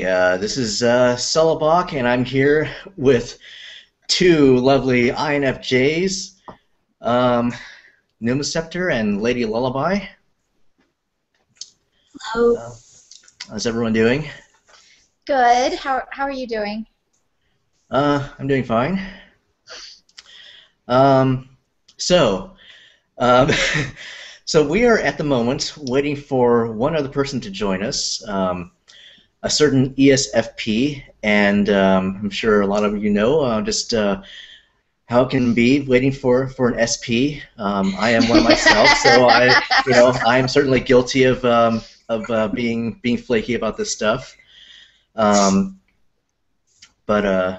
This is Celebok, and I'm here with two lovely INFJs, Pneumoceptor and LadyLullaby. Hello. How's everyone doing? Good. How are you doing? I'm doing fine. So, um, so we are at the moment waiting for one other person to join us. A certain ESFP, and I'm sure a lot of you know just how it can be waiting for an SP. I am one myself, so I'm certainly guilty of being flaky about this stuff. But I'm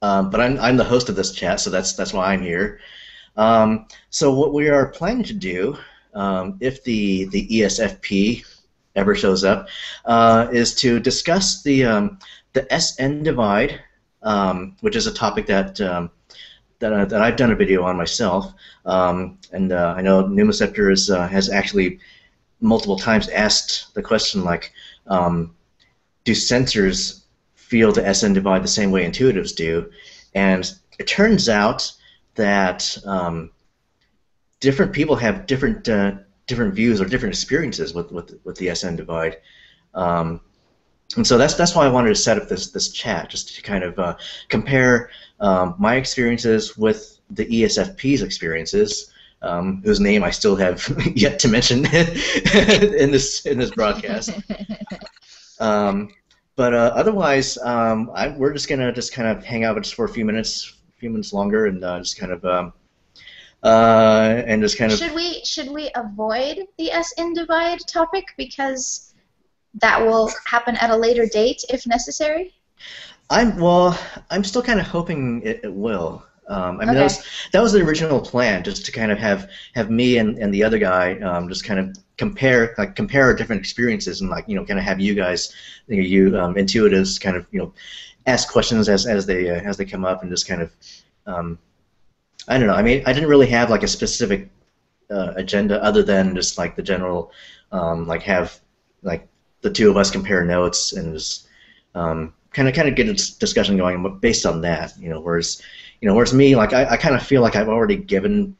the host of this chat, so that's why I'm here. So what we are planning to do, if the ESFP ever shows up, is to discuss the SN divide, which is a topic that I've done a video on myself, and I know Pneumoceptor has actually multiple times asked the question, like, do sensors feel the SN divide the same way intuitives do? And it turns out that different people have different views or different experiences with the SN divide, and so that's why I wanted to set up this chat, just to kind of compare my experiences with the ESFP's experiences, whose name I still have yet to mention in this broadcast. But otherwise, we're just gonna kind of hang out just for a few minutes longer, and just kind of. Should we avoid the SN divide topic, because that will happen at a later date if necessary? I'm still kind of hoping it will. I mean, okay. that was the original plan, just to kind of have me and the other guy just kind of compare our different experiences, and kind of have you guys, you intuitives, kind of ask questions as they come up, and just kind of I don't know. I mean, I didn't really have like a specific agenda other than just like the general, have like the two of us compare notes and just kind of get a discussion going based on that. Whereas me, like I kind of feel like I've already given.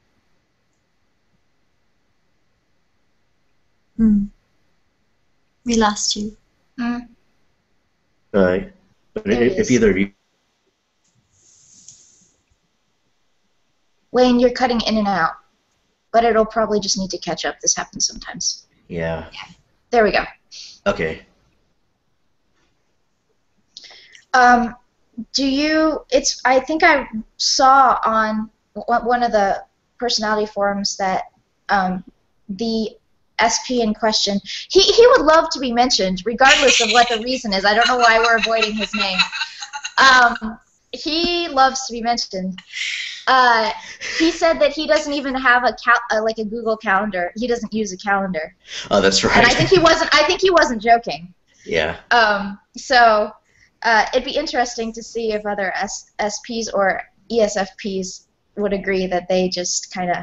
We lost you. But if either of you. Wayne, you're cutting in and out, but it'll probably just need to catch up. This happens sometimes. Yeah. There we go. Okay. I think I saw on one of the personality forums that the SP in question, he would love to be mentioned, regardless of what the reason is. I don't know why we're avoiding his name. He loves to be mentioned. He said that he doesn't even have a Google Calendar. He doesn't use a calendar. Oh, that's right. And I think he wasn't joking. Yeah. So it'd be interesting to see if other SPs or ESFPs would agree that they just kind of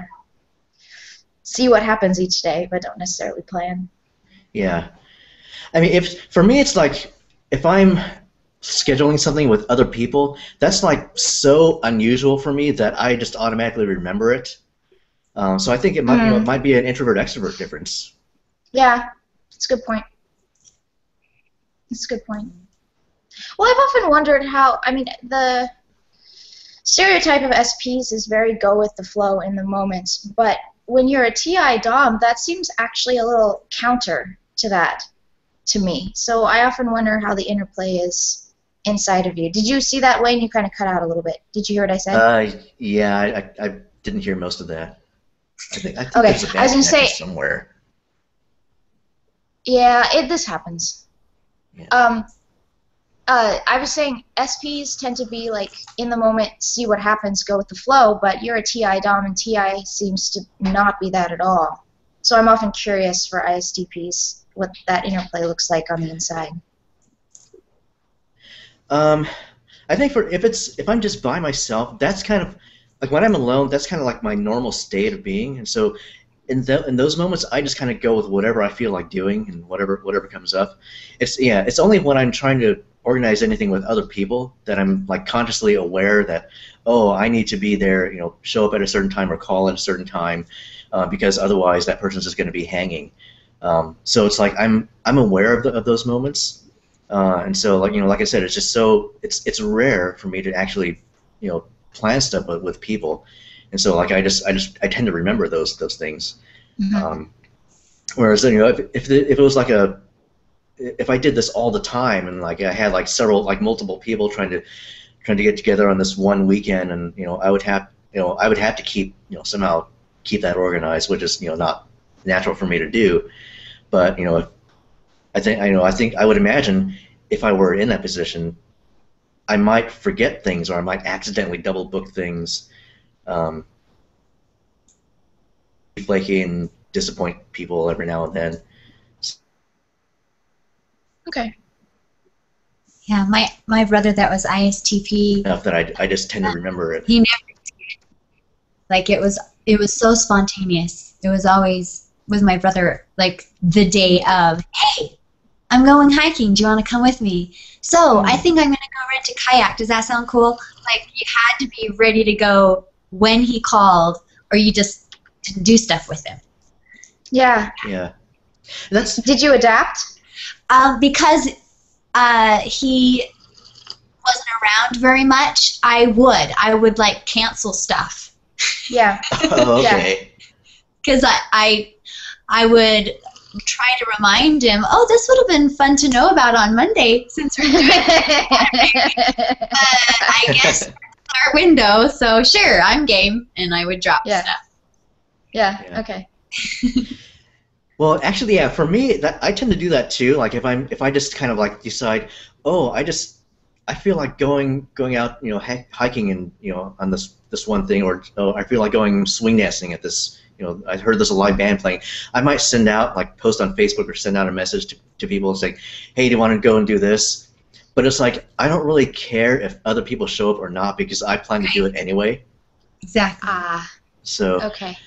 see what happens each day, but don't necessarily plan. Yeah. I mean, for me, it's like if I'm scheduling something with other people, that's like so unusual for me that I just automatically remember it. So I think it might be an introvert-extrovert difference. Yeah, that's a good point. That's a good point. Well, I've often wondered how, I mean, the stereotype of SPs is very go with the flow in the moment, but when you're a TI Dom, that seems actually a little counter to that, to me. So I often wonder how the interplay is inside of you. Did you see that, Wayne? You kind of cut out a little bit. Did you hear what I said? Yeah, I didn't hear most of that. I think okay. There's a bad connection somewhere. Yeah, this happens. Yeah. I was saying SPs tend to be like in the moment, see what happens, go with the flow, but you're a TI Dom, and TI seems to not be that at all. So I'm often curious for ISTPs what that interplay looks like on the inside. I think if I'm just by myself, that's kind of like when I'm alone, that's kind of like my normal state of being, and so in those moments, I just kind of go with whatever I feel like doing and whatever comes up. It's only when I'm trying to organize anything with other people that I'm like consciously aware that, oh, I need to be there, show up at a certain time or call at a certain time, because otherwise that person's just going to be hanging. So it's like I'm aware of those moments, and so like I said, it's just it's rare for me to actually plan stuff with people. And so, like, I tend to remember those things. Mm-hmm. Whereas, if it was like if I did this all the time, and like I had like multiple people trying to get together on this one weekend, and I would have to keep somehow keep that organized, which is not natural for me to do. But I think I would imagine if I were in that position, I might forget things, or I might accidentally double book things. Flaky and disappoint people every now and then. Okay. Yeah, my brother that was ISTP. Enough that I just tend to remember it. He never did. Like it was so spontaneous. It was always with my brother, like the day of, hey, I'm going hiking. Do you want to come with me? So I think I'm gonna go rent a kayak. Does that sound cool? Like you had to be ready to go when he called, or you just didn't do stuff with him. Yeah. Yeah. Did you adapt? Because he wasn't around very much, I would like cancel stuff. Yeah. Oh, okay. Because I would try to remind him, oh, this would have been fun to know about on Monday since we're doing it. I guess our window, so sure, I'm game, and I would drop stuff. Yeah. Okay. Well, actually, yeah. For me, I tend to do that too. Like if I just kind of like decide, oh, I feel like going out, hiking and on this one thing, or I feel like going swing dancing at this. I heard there's a live band playing. I might send out, like, post on Facebook or send out a message to people saying, hey, do you want to go and do this? But it's like I don't really care if other people show up or not because I plan to do it anyway. Exactly. So. Okay.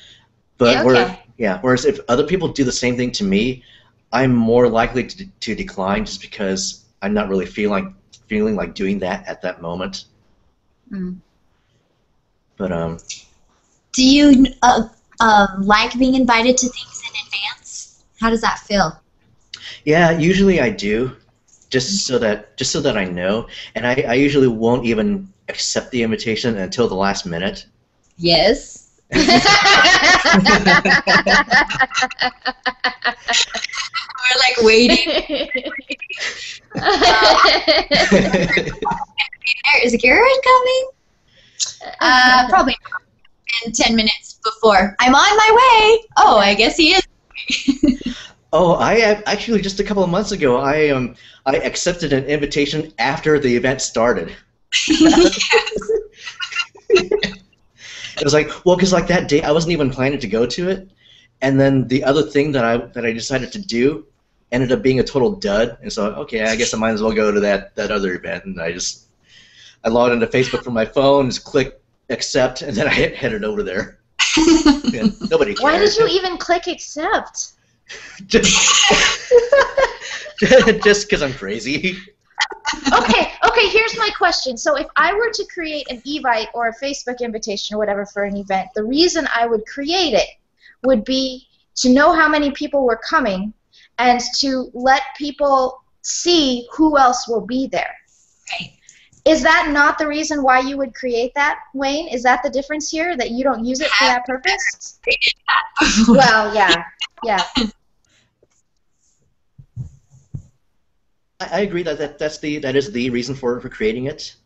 But whereas if other people do the same thing to me, I'm more likely to decline just because I'm not really feeling like doing that at that moment. Mm. But do you like being invited to things in advance? How does that feel? Yeah, usually I do, just so that I know, and I usually won't even accept the invitation until the last minute. Yes. We're like waiting. Is Garrett coming? Probably in 10 minutes before. I'm on my way. Oh, I guess he is. Oh, I actually just a couple of months ago I accepted an invitation after the event started. It was like, well, because like that day I wasn't even planning to go to it, and then the other thing that I decided to do ended up being a total dud, and so okay, I guess I might as well go to that other event, and I logged into Facebook from my phone, just clicked accept, and then I headed over there. And nobody cared. Why did you even click accept? just because I'm crazy. Okay, here's my question. So if I were to create an Evite or a Facebook invitation or whatever for an event, the reason I would create it would be to know how many people were coming and to let people see who else will be there. Right. Is that not the reason why you would create that, Wayne? Is that the difference here, that you don't use it for that purpose? Well, yeah. I agree that is the reason for creating it.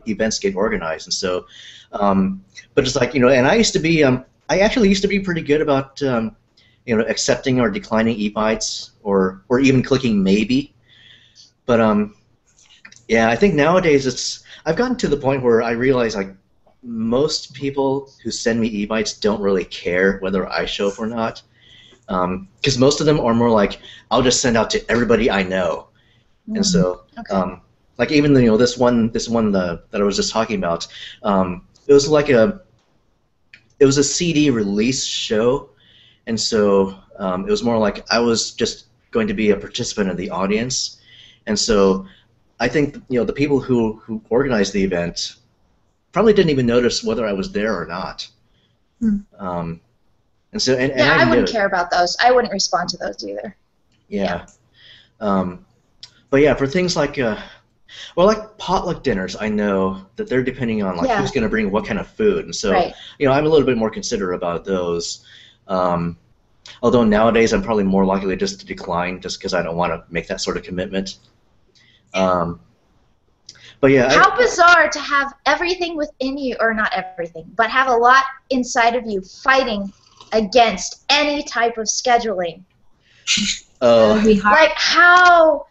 Events get organized, and so, but it's like and I actually used to be pretty good about accepting or declining evites or even clicking maybe, but yeah, I think nowadays I've gotten to the point where I realize like most people who send me evites don't really care whether I show up or not, because most of them are more like, I'll just send out to everybody I know. And so like even this one that I was just talking about, it was like it was a CD release show, and so it was more like I was just going to be a participant in the audience, and so I think the people who organized the event probably didn't even notice whether I was there or not. And so and yeah, I I wouldn't care about those. I wouldn't respond to those either. Yeah. But yeah, for things like like potluck dinners, I know that they're depending on like who's going to bring what kind of food, and so I'm a little bit more considerate about those. Although nowadays I'm probably more likely just to decline, just because I don't want to make that sort of commitment. But yeah. How bizarre to have everything within you, or not everything, but have a lot inside of you fighting against any type of scheduling. That would be hard. Like how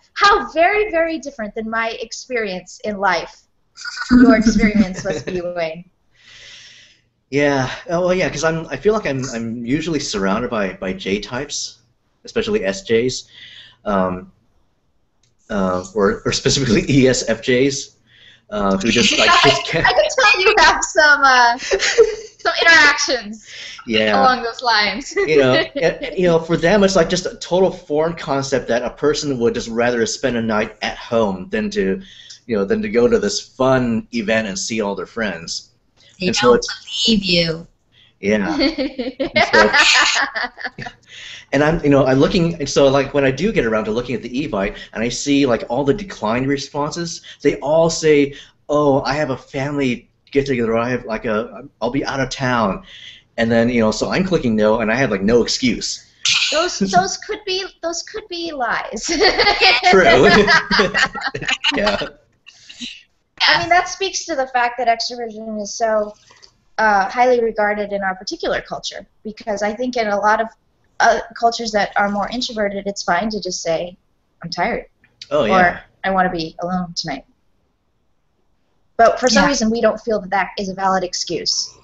very, very different than my experience in life your experience must be, Wayne. Yeah. Oh, well, yeah, because I feel like I'm usually surrounded by J types, especially SJs, or specifically ESFJs, who just like just can't. I can tell you have some interactions. Yeah. Along those lines. For them it's like just a total foreign concept that a person would just rather spend a night at home than to go to this fun event and see all their friends. They don't believe you. Yeah. And I'm looking. So like when I do get around to looking at the Evite and I see like all the declined responses, they all say, "Oh, I have a family get together. Or I have like I'll be out of town." And then so I'm clicking no, and I had like no excuse. Those could be lies. True. Yeah. I mean, that speaks to the fact that extroversion is so highly regarded in our particular culture. Because I think in a lot of cultures that are more introverted, it's fine to just say, "I'm tired." Oh yeah. Or "I want to be alone tonight." But for some reason, we don't feel that is a valid excuse,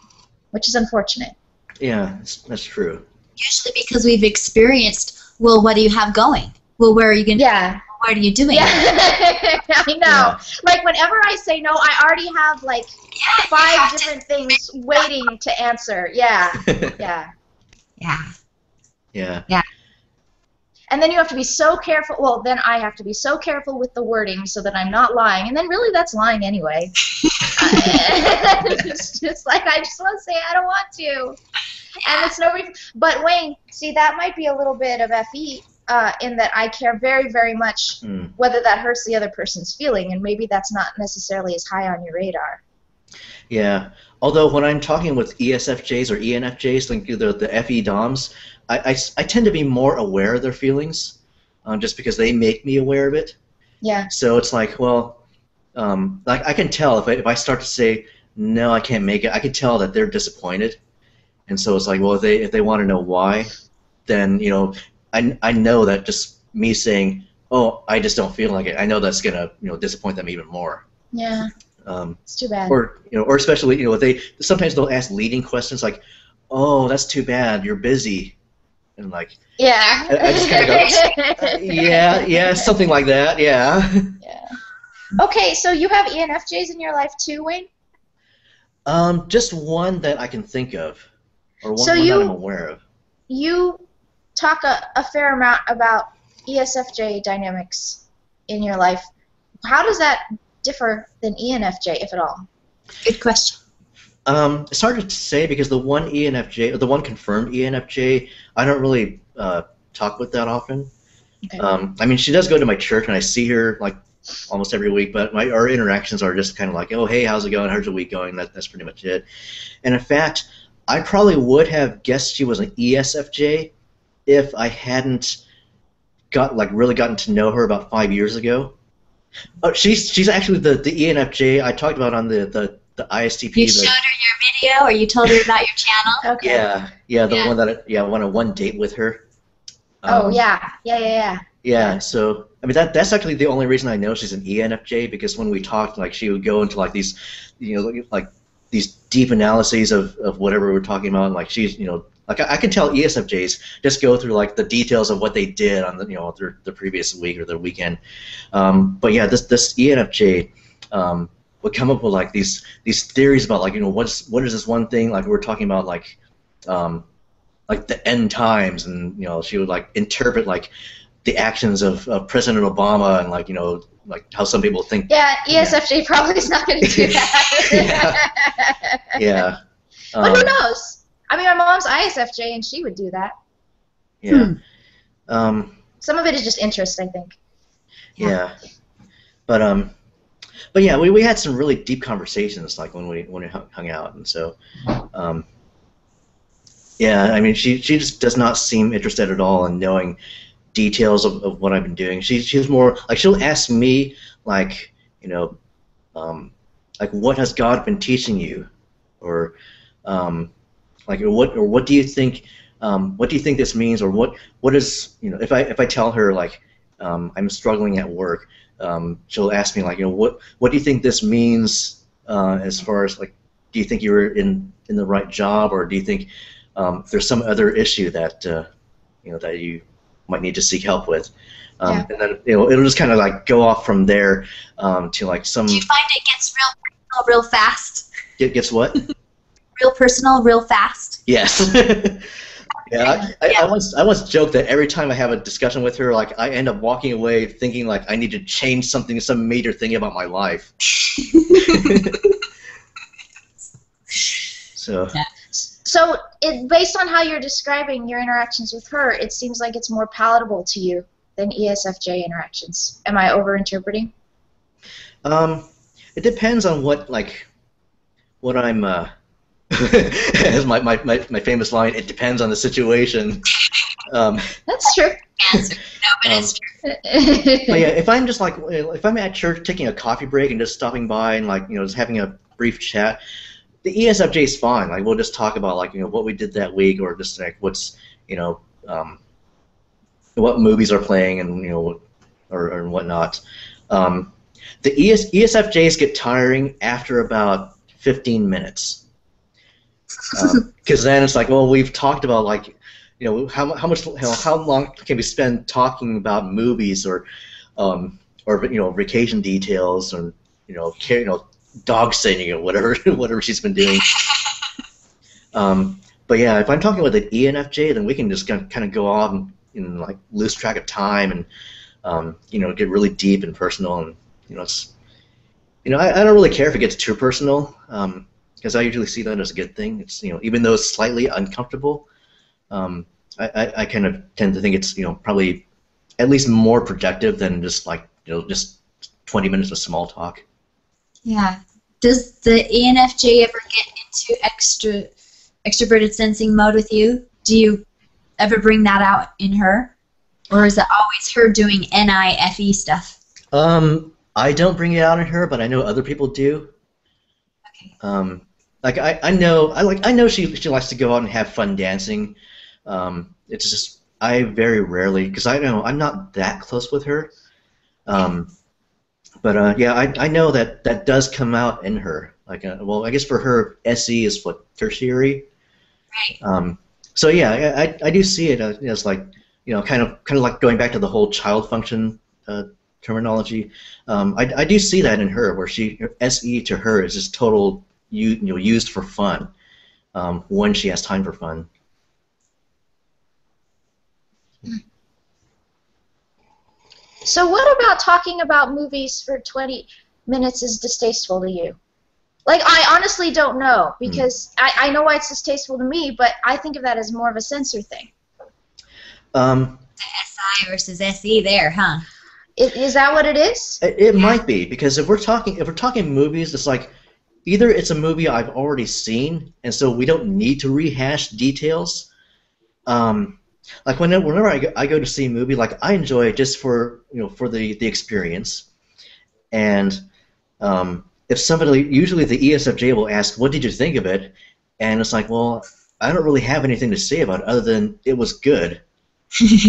which is unfortunate. Yeah, that's true. Usually because we've experienced, well, what do you have going? Well, where are you going to what are you doing? Yeah, I know. Yeah. Like, whenever I say no, I already have, like, 5 different things waiting to answer. Yeah. Yeah. Yeah. Yeah. Yeah. And then you have to be so careful. Well, then I have to be so careful with the wording so that I'm not lying. And then really that's lying anyway. It's just like, I just want to say I don't want to. And it's no reason. But Wayne, see, that might be a little bit of FE in that I care very, very much whether that hurts the other person's feeling. And maybe that's not necessarily as high on your radar. Yeah. Although when I'm talking with ESFJs or ENFJs, like the FE DOMs, I tend to be more aware of their feelings, just because they make me aware of it. Yeah. So it's like, well, like I can tell if I start to say no, I can't make it. I can tell that they're disappointed, and so it's like, well, if they want to know why, then I know that just me saying, oh, I just don't feel like it, I know that's gonna disappoint them even more. Yeah. It's too bad. Or especially sometimes they'll ask leading questions like, oh, that's too bad, you're busy. And like, yeah, I just kind of go, yeah, something like that, yeah. Yeah. Okay, so you have ENFJs in your life too, Wayne? Just one that I can think of, or one, that I'm aware of. You talk a fair amount about ESFJ dynamics in your life. How does that differ than ENFJ, if at all? Good question. It's hard to say because the one ENFJ, or the one confirmed ENFJ, I don't really talk with that often. Okay. I mean, she does go to my church, and I see her like almost every week. But our interactions are just kind of like, oh, hey, how's it going? How's your week going? That's pretty much it. And in fact, I probably would have guessed she was an ESFJ if I hadn't really gotten to know her about 5 years ago. Oh, she's actually the ENFJ I talked about on the ISTP. You showed her your video, or you told her about your channel? Okay. Yeah, one that I went on one date with her. Yeah. So I mean that's actually the only reason I know she's an ENFJ, because when we talked, like she would go into like these, like these deep analyses of whatever we're talking about, and like she's like I can tell ESFJs just go through like the details of what they did on the the previous week or the weekend. But yeah, this ENFJ would come up with like these theories about like what is this one thing, like we're talking about like the end times, and she would like interpret like the actions of President Obama, and like like how some people think. Yeah, ESFJ probably is not going to do that. Yeah. But who knows? I mean, my mom's ISFJ, and she would do that. Yeah. Some of it is just interest, I think. Yeah. But yeah, we had some really deep conversations like when we hung out, and so yeah, I mean, she just does not seem interested at all in knowing details of what I've been doing. She's more like, she'll ask me like like what has God been teaching you, or like what do you think this means, or what is if I tell her like I'm struggling at work, she'll ask me like what do you think this means, as far as like, do you think you're in the right job, or do you think there's some other issue that that you might need to seek help with, and then it'll just kind of like go off from there to like some. Do you find it gets real personal real fast? It gets what? Real personal real fast. Yes. Yeah, I once joked that every time I have a discussion with her, like I end up walking away thinking like I need to change something, some major thing about my life. So. Yeah. So, based on how you're describing your interactions with her, it seems like it's more palatable to you than ESFJ interactions. Am I overinterpreting? It depends on what I'm. As my famous line, it depends on the situation. That's true. Answer. No, but it's true. But yeah, if I'm just like, if I'm at church taking a coffee break and just stopping by and like just having a brief chat, the ESFJ is fine. Like we'll just talk about like what we did that week, or just like what's what movies are playing, and or whatnot. The ESFJs get tiring after about 15 minutes, because then it's like, well, we've talked about like how long can we spend talking about movies, or vacation details, or dog sitting, or whatever she's been doing. But yeah, if I'm talking with an ENFJ, then we can just kind of go on and like lose track of time, and get really deep and personal, and it's I don't really care if it gets too personal, because I usually see that as a good thing. It's even though it's slightly uncomfortable, I kind of tend to think it's probably at least more productive than just like just 20 minutes of small talk. Yeah. Does the ENFJ ever get into extroverted sensing mode with you? Do you ever bring that out in her? Or is it always her doing NIFE stuff? I don't bring it out in her, but I know other people do. Okay. Like I know she likes to go out and have fun dancing. It's just I very rarely, because I know I'm not that close with her. But yeah, I know that does come out in her. Like, well, I guess for her, SE is what, tertiary. Right. So yeah, I do see it as like kind of like going back to the whole child function terminology. I do see that in her, where SE to her is just total used for fun, when she has time for fun. So what about talking about movies for 20 minutes is distasteful to you? Like, I honestly don't know, because I know why it's distasteful to me, but I think of that as more of a censor thing. SI versus SE there, huh? Is that what it is? It might be, because if we're talking movies, it's like either it's a movie I've already seen, and so we don't need to rehash details. Like whenever I go to see a movie, like I enjoy it just for for the experience, and if somebody, usually the ESFJ will ask, "What did you think of it?" And it's like, well, I don't really have anything to say about it other than it was good.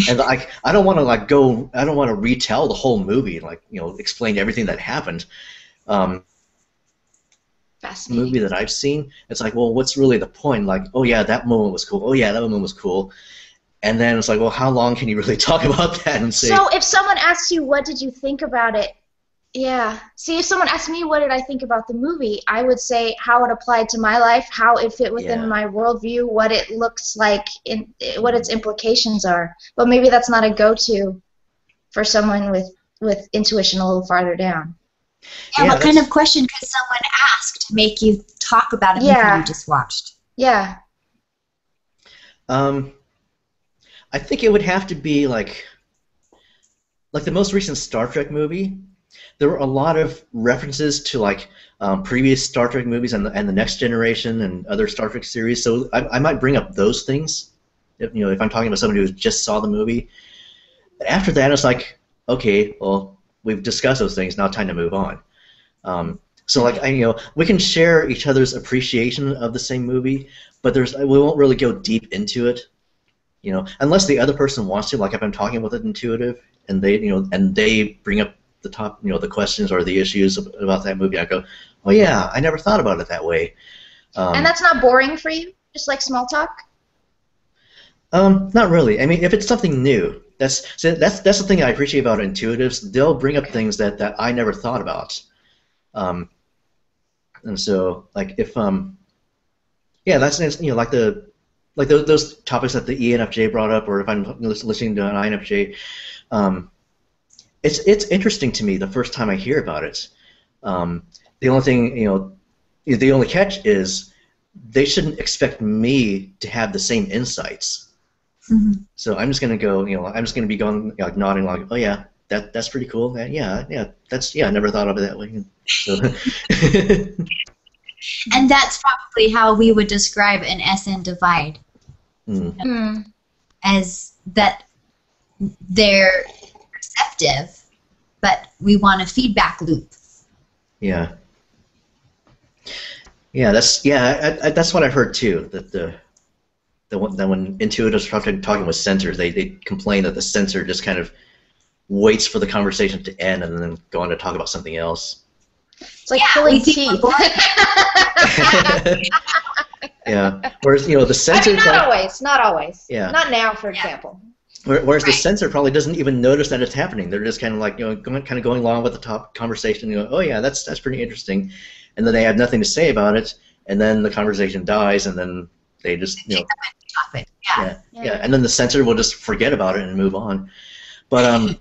And like I don't want to retell the whole movie, like explain everything that happened. Fascinating. movie that I've seen, it's like, well, what's really the point? Like, oh yeah, that moment was cool. Oh yeah, that moment was cool. And then it's like, well, how long can you really talk about that and say? So if someone asks you, what did you think about it? Yeah. See, if someone asked me what did I think about the movie, I would say how it applied to my life, how it fit within my worldview, what it looks like, what its implications are. But maybe that's not a go-to for someone with intuition a little farther down. Yeah, what kind of question could someone ask to make you talk about a movie you just watched? Yeah. I think it would have to be like the most recent Star Trek movie. There were a lot of references to like previous Star Trek movies and the Next Generation and other Star Trek series. So I might bring up those things, if I'm talking about somebody who just saw the movie. But after that, it's like, okay, well, we've discussed those things. Now, time to move on. So like we can share each other's appreciation of the same movie, but we won't really go deep into it. Unless the other person wants to. Like if I'm talking with an intuitive and they bring up the top, the questions or the issues about that movie, I go, oh yeah, I never thought about it that way. And that's not boring for you? Just like small talk? Not really. I mean, if it's something new, that's the thing I appreciate about intuitives. They'll bring up things that I never thought about. And so, like if that's like those topics that the ENFJ brought up, or if I'm listening to an INFJ. It's interesting to me the first time I hear about it. The only thing, the only catch is they shouldn't expect me to have the same insights. Mm-hmm. So I'm just gonna go, I'm just gonna be going like nodding like, oh yeah, that's pretty cool. Yeah, I never thought of it that way. So. And that's probably how we would describe an SN divide, as that they're receptive, but we want a feedback loop. Yeah. That's what I've heard too. That when intuitives are talking with sensors, they complain that the sensor just kind of waits for the conversation to end and then go on to talk about something else. It's like pulling teeth. Yeah. Whereas the sensor. I mean, not always. Yeah. Not now, for example. Whereas the sensor probably doesn't even notice that it's happening. They're just kind of like going along with the top conversation. Oh yeah, that's pretty interesting, and then they have nothing to say about it, and then the conversation dies, and then they just yeah, and then the sensor will just forget about it and move on. But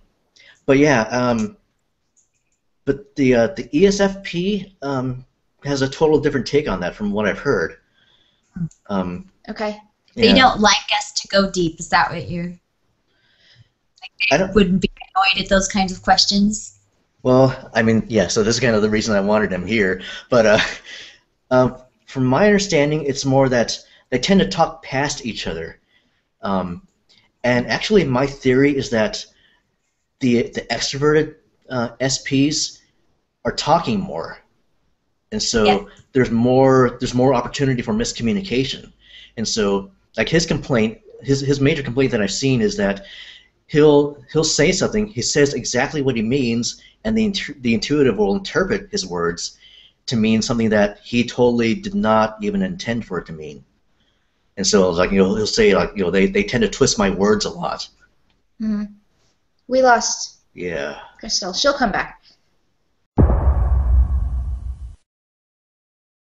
but the ESFP has a total different take on that from what I've heard. Okay. They don't like us to go deep. Is that what you're? Like they wouldn't be annoyed at those kinds of questions. Well, I mean, yeah. So this is kind of the reason I wanted him here. But from my understanding, it's more that they tend to talk past each other. And actually, my theory is that the extroverted SPs are talking more, and so there's more opportunity for miscommunication. And so, like his complaint, his major complaint that I've seen is that he'll say something, he says exactly what he means, and the intuitive will interpret his words to mean something that he totally did not even intend for it to mean. And so, like he'll say like they tend to twist my words a lot. Mm-hmm. We lost. Yeah. Crystal, she'll come back.